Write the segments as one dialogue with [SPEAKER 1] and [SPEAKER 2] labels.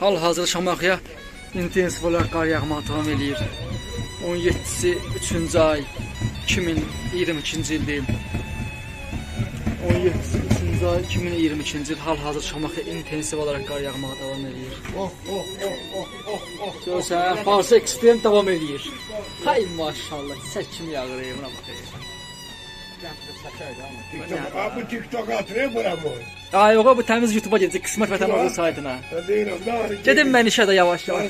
[SPEAKER 1] Hal-hazırda Şamaxıya intensiv olaraq qar yağmağa davam edir. 17-si 3-cü ay 2022-ci ildir. 17-si 3-cü ay 2022-ci il hal-hazırda Şamaxıya intensiv olaraq qar yağmağa davam edir. Görsən, Farsa ekstrem davam edir. Hay maşallah, səs kimi yağır buna baxın.
[SPEAKER 2] Bu TikTok atıyor bura bu.
[SPEAKER 1] Ay yox, bu təmiz YouTube'a gedəcək, Qismət Vətənoğlu saytına. Gedim mən işə də yavaş-yavaş.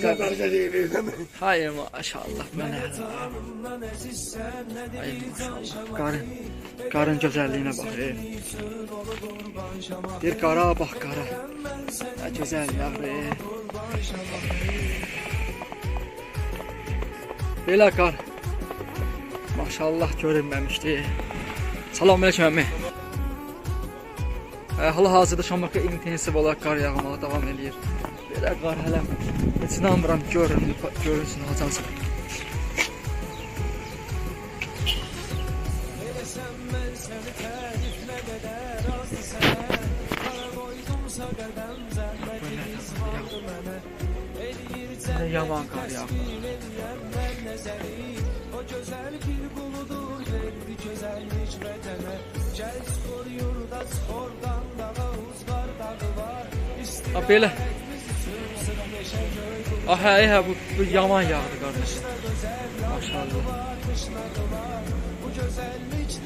[SPEAKER 1] Hay maşallah, mənə. Hay maşallah, qarın gözəlliyinə bax. Bir qara bax, qara. Nə gözəl yağır. Belə qar. Maşallah görünməmişdi. Salamünaleyküm əmi. Hal-hazırda Şamaxıya intensiv olaraq qar yağmağa davam edir. Belə qar hələ heç inanmıram görünsün haçansın. Yaman qar yağır. Belə. Hə, bu yaman yağdı qardaş. Maşallah.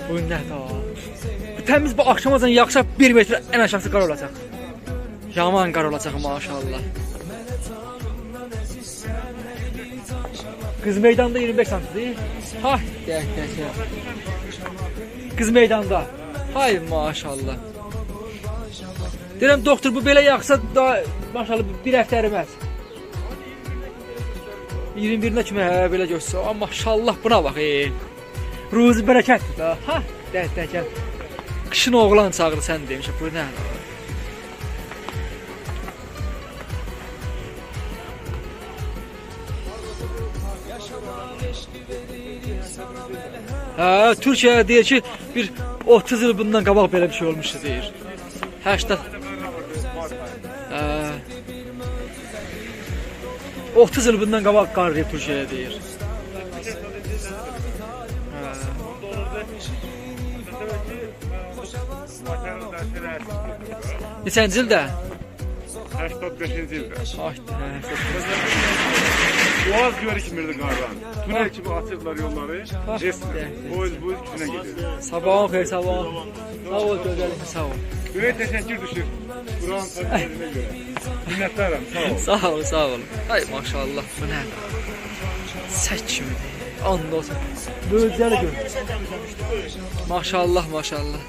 [SPEAKER 1] Bu nədir o? Təmiz bu axşamacan yağsa 1 metr ən aşağısı qar olacaq. Yaman qar olacaq maşallah. Qız meydanda 25 santidir. Ha, deyək. Qız meydanda. Hay maşallah. Deyirəm doktor bu belə yağsa da maşallah bir həftə əriməz. 21-nə kimi belə görsə, amma maşallah buna bax. Ruzi bərəkətdir da. Ha, deyək. Qışın oğlan çağırdı sən demişəm. Bu nə? Türkiyə deyir ki, bir 30 il bundan qabaq belə bir şey olmuşdu deyir. 80 30 il bundan qabaq qar deyir Türkiyəyə deyir. Neçənci ildə?
[SPEAKER 2] 85-ci ildə.
[SPEAKER 1] Ay,
[SPEAKER 2] Boğaz görükmürdü qardan. Tünel kimi açırlar yolları. Boyuz küçünə gedir.
[SPEAKER 1] Sabahın xeyir, sabahın. Sağ ol, gözəlim, sağ ol.
[SPEAKER 2] Böyük təşəkkür düşür. Buranın təşəkkürünə görə. Minnətdaram, sağ ol.
[SPEAKER 1] Sağ ol, sağ ol. Ay maşallah, bu nə? Sək kimidir. And olsun. Böyükləri gör. Maşallah, maşallah.